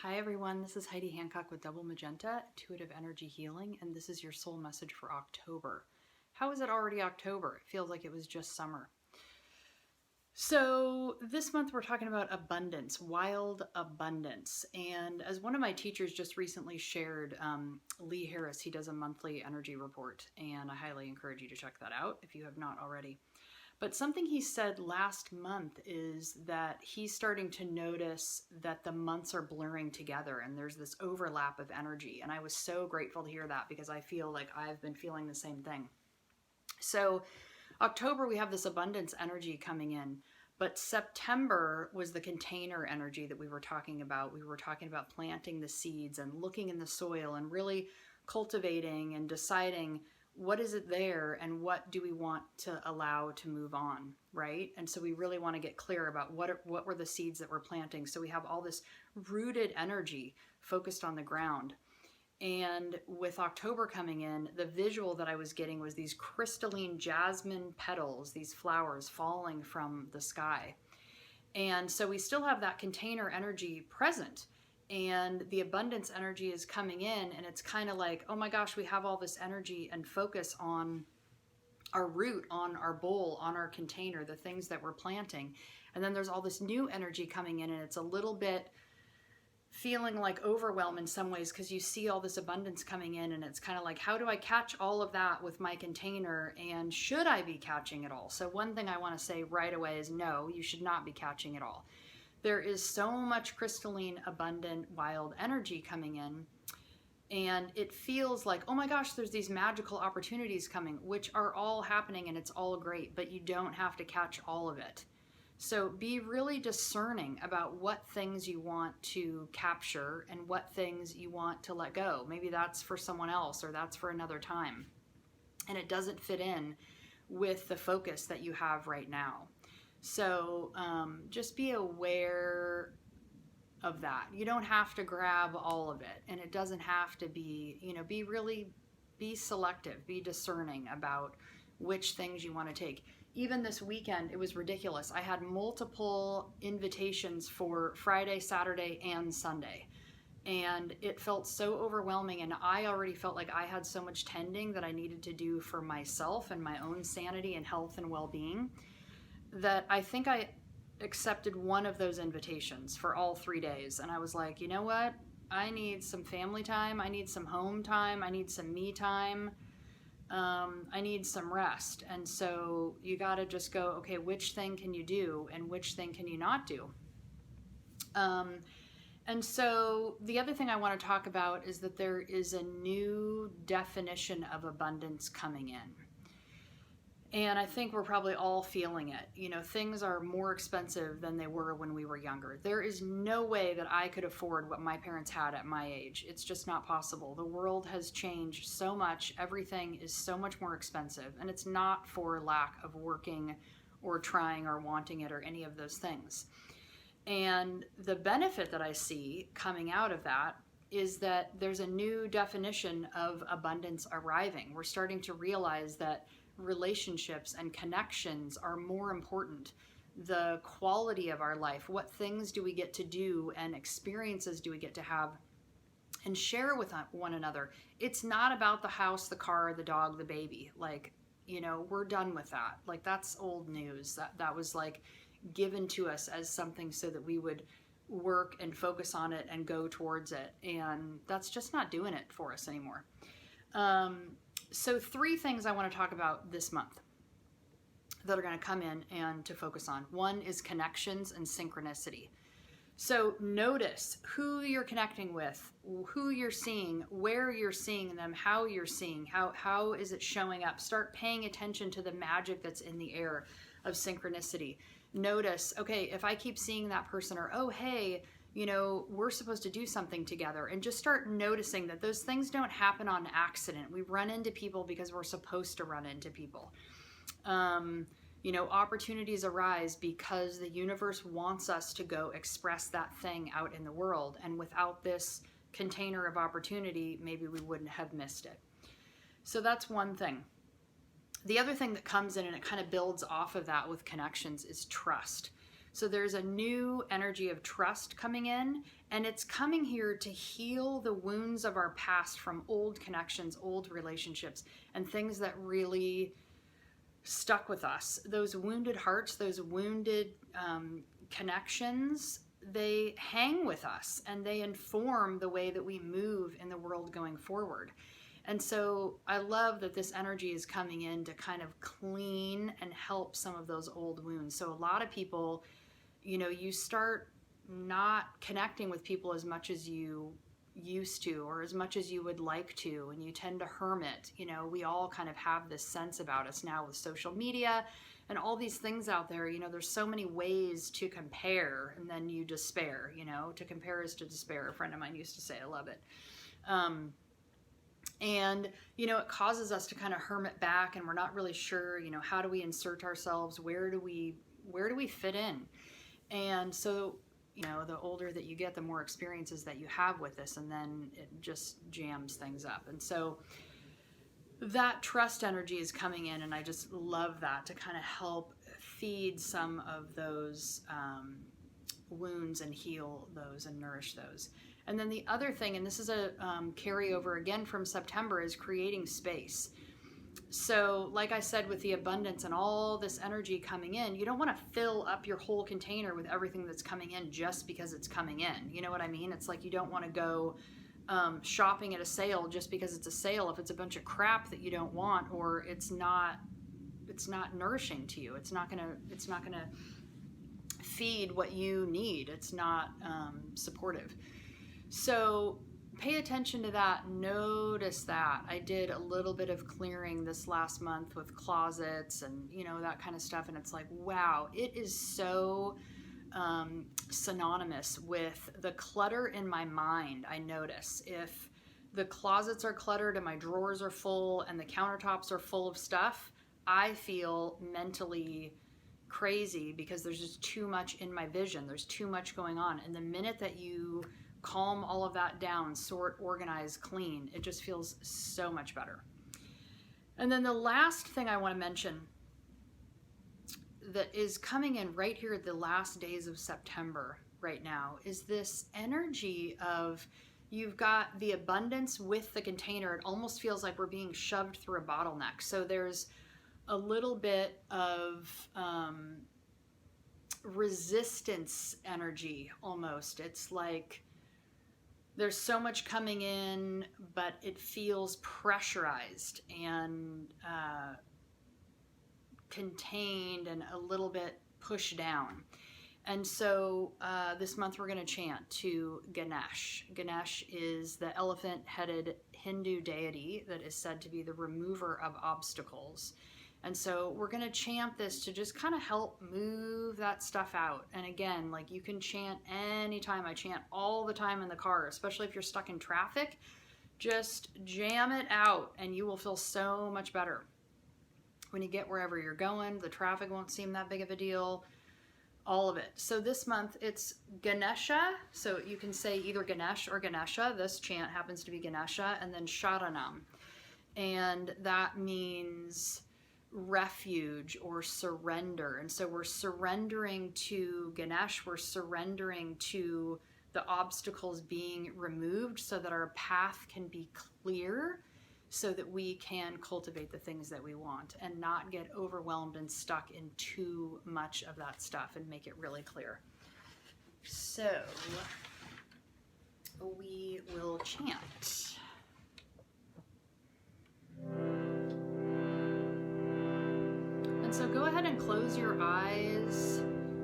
Hi everyone, this is Heidi Hancock with Double Magenta, Intuitive Energy Healing, and this is your soul message for October. How is it already October? It feels like it was just summer. So this month we're talking about abundance, wild abundance. And as one of my teachers just recently shared, Lee Harris, he does a monthly energy report, and I highly encourage you to check that out if you have not already. But something he said last month is that he's starting to notice that the months are blurring together and there's this overlap of energy. And I was so grateful to hear that because I feel like I've been feeling the same thing. So October, we have this abundance energy coming in, but September was the container energy that we were talking about. We were talking about planting the seeds and looking in the soil and really cultivating and deciding what is it there and what do we want to allow to move on, right? And so we really want to get clear about what were the seeds that we're planting. So we have all this rooted energy focused on the ground. And with October coming in, the visual that I was getting was these crystalline jasmine petals, these flowers falling from the sky. And so we still have that container energy present. And the abundance energy is coming in, and it's kind of like, oh my gosh, we have all this energy and focus on our root, on our bowl, on our container, the things that we're planting. And then there's all this new energy coming in, and it's a little bit feeling like overwhelm in some ways because you see all this abundance coming in, and it's kind of like, how do I catch all of that with my container, and should I be catching it all? So one thing I want to say right away is no, you should not be catching it all. There is so much crystalline, abundant, wild energy coming in, and it feels like, oh my gosh, there's these magical opportunities coming, which are all happening and it's all great, but you don't have to catch all of it. So be really discerning about what things you want to capture and what things you want to let go. Maybe that's for someone else or that's for another time. And it doesn't fit in with the focus that you have right now. So just be aware of that. You don't have to grab all of it, and it doesn't have to be, be selective, be discerning about which things you want to take. Even this weekend, it was ridiculous. I had multiple invitations for Friday, Saturday, and Sunday. And it felt so overwhelming. And I already felt like I had so much tending that I needed to do for myself and my own sanity and health and well being that I think I accepted one of those invitations for all 3 days. And I was like, you know what? I need some family time. I need some home time. I need some me time. I need some rest. And so you got to just go, okay, which thing can you do and which thing can you not do? And so the other thing I want to talk about is that there is a new definition of abundance coming in. And I think we're probably all feeling it. Things are more expensive than they were when we were younger. There is no way that I could afford what my parents had at my age. It's just not possible. The world has changed so much. Everything is so much more expensive. And it's not for lack of working or trying or wanting it or any of those things. And the benefit that I see coming out of that is that there's a new definition of abundance arriving. We're starting to realize that relationships and connections are more important. The quality of our life, what things do we get to do and experiences do we get to have and share with one another. It's not about the house, the car, the dog, the baby. We're done with that. That's old news. That was given to us as something so that we would work and focus on it and go towards it. And that's just not doing it for us anymore. So 3 things I want to talk about this month that are going to come in and to focus on. One is connections and synchronicity. So notice who you're connecting with, who you're seeing, where you're seeing them, how you're seeing, how is it showing up. Start paying attention to the magic that's in the air of synchronicity. Notice, okay, if I keep seeing that person, or, oh, hey, we're supposed to do something together, and just start noticing that those things don't happen on accident. We run into people because we're supposed to run into people. Opportunities arise because the universe wants us to go express that thing out in the world. And without this container of opportunity, maybe we wouldn't have missed it. So that's one thing. The other thing that comes in and it kind of builds off of that with connections is trust. So there's a new energy of trust coming in, and it's coming here to heal the wounds of our past from old connections, old relationships, and things that really stuck with us. Those wounded hearts, those wounded connections, they hang with us and they inform the way that we move in the world going forward. And so I love that this energy is coming in to kind of clean and help some of those old wounds. So a lot of people, you know, you start not connecting with people as much as you used to or as much as you would like to, and you tend to hermit. You know, we all kind of have this sense about us now with social media and all these things out there. You know, there's so many ways to compare, and then you despair. You know, to compare is to despair, a friend of mine used to say. I love it. And, you know, it causes us to kind of hermit back, and we're not really sure, you know, how do we insert ourselves? Where do we fit in? And so, you know, the older that you get, the more experiences that you have with this, and then it just jams things up. And so that trust energy is coming in, and I just love that to kind of help feed some of those wounds and heal those and nourish those. And then the other thing, and this is a carryover again from September, is creating space. So like I said, with the abundance and all this energy coming in, you don't want to fill up your whole container with everything that's coming in just because it's coming in. You know what I mean? It's like you don't want to go shopping at a sale just because it's a sale if it's a bunch of crap that you don't want, or it's not nourishing to you. It's not gonna feed what you need. It's not supportive. So pay attention to that. Notice that. I did a little bit of clearing this last month with closets and, you know, that kind of stuff. And it's like, wow, it is so synonymous with the clutter in my mind. I notice if the closets are cluttered and my drawers are full and the countertops are full of stuff, I feel mentally crazy because there's just too much in my vision. There's too much going on. And the minute that you calm all of that down, sort, organize, clean, it just feels so much better. And then the last thing I want to mention that is coming in right here at the last days of September right now is this energy of, you've got the abundance with the container. It almost feels like we're being shoved through a bottleneck. So there's a little bit of resistance energy almost. It's like there's so much coming in, but it feels pressurized and contained and a little bit pushed down. And so this month we're going to chant to Ganesh. Ganesh is the elephant-headed Hindu deity that is said to be the remover of obstacles. And so we're going to chant this to just kind of help move that stuff out. And again, like, you can chant anytime. I chant all the time in the car, especially if you're stuck in traffic. Just jam it out and you will feel so much better. When you get wherever you're going, the traffic won't seem that big of a deal. All of it. So this month it's Ganesha. So you can say either Ganesh or Ganesha. This chant happens to be Ganesha. And then Sharanam. And that means refuge or surrender. And so we're surrendering to Ganesh. We're surrendering to the obstacles being removed so that our path can be clear, so that we can cultivate the things that we want and not get overwhelmed and stuck in too much of that stuff, and make it really clear. So we will chant. And so go ahead and close your eyes.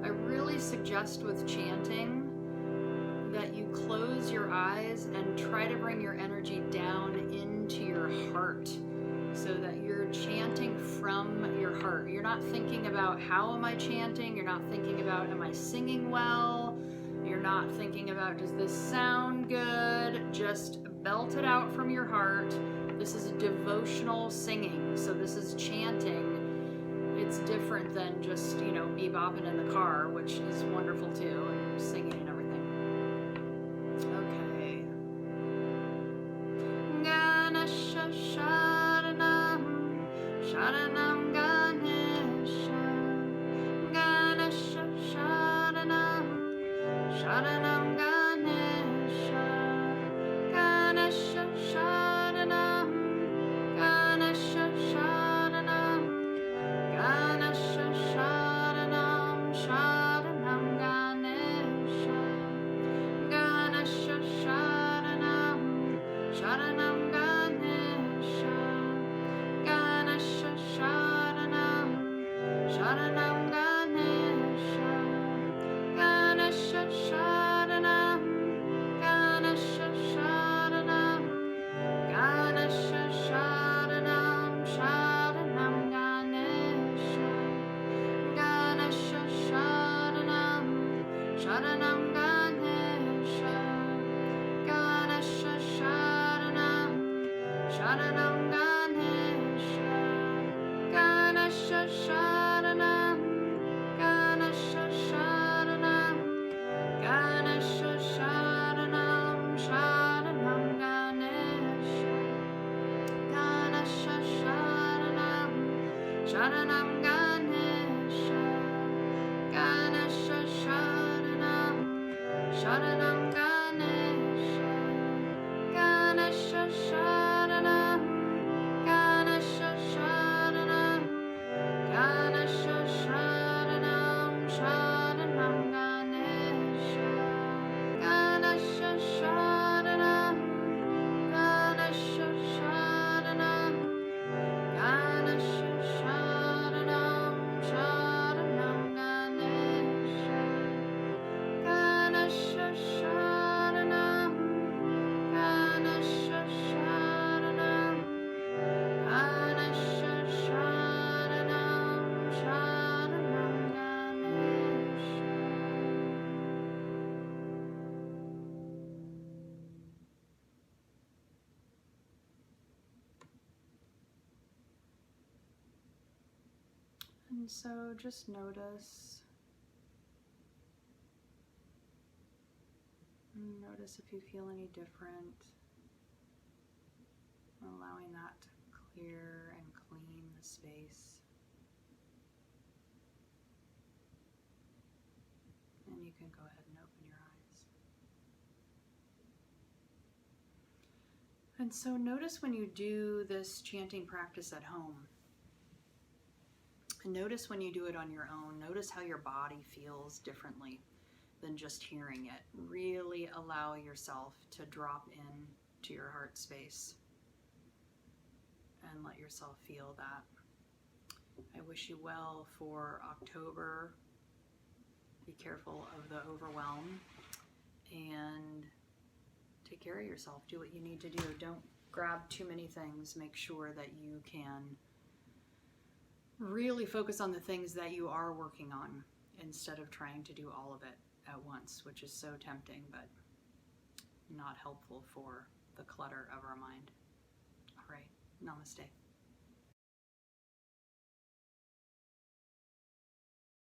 I really suggest with chanting that you close your eyes and try to bring your energy down into your heart, so that you're chanting from your heart. You're not thinking about, how am I chanting? You're not thinking about, am I singing well? You're not thinking about, does this sound good? Just belt it out from your heart. This is a devotional singing, so this is chanting. It's different than just, you know, bebopping in the car, which is wonderful too, and singing and everything. Okay. Ganesha Sharanam, Sharanam Ganesha, Ganesha Sharanam. Sharanam Ganesha, Ganesha Sharanam, Ganesha Sharanam, Ganesha Sharanam, Sharanam Ganesha, Ganesha Sharanam, Sharanam Ganesha, Ganesha Sharanam, Sharanam Ganesha, Ganesha Sharanam, Ganesha Sharanam, Ganesha Sharanam, Sharanam Ganesha, Ganesha Sharanam, Sharanam Ganesha, Ganesha Sharanam, Sharanam Ganesha, Ganesha Sharanam, Ganesha Sharanam, Ganesha Sharanam, Sharanam Ganesha, Ganesha Sharanam, Sharanam Ganesha, Ganesha Sharanam, Sharanam Ganesha, Ganesha Sharanam, Ganesha Sharanam, Ganesha Sharanam, Sharanam Ganesha, Ganesha Sharanam, Ganesha Sharanam, Ganesha Sharanam, Sharanam Ganesha, Ganesha Sharanam, Ganesha Sharanam, Ganesha Sharanam, Sharanam Ganesha. And so just notice if you feel any different, allowing that to clear and clean the space. And you can go ahead and open your eyes. And so notice when you do this chanting practice at home. And notice when you do it on your own. Notice how your body feels differently than just hearing it. Really allow yourself to drop in to your heart space and let yourself feel that. I wish you well for October. Be careful of the overwhelm and take care of yourself. Do what you need to do. Don't grab too many things. Make sure that you can really focus on the things that you are working on instead of trying to do all of it at once, which is so tempting but not helpful for the clutter of our mind. All right, namaste.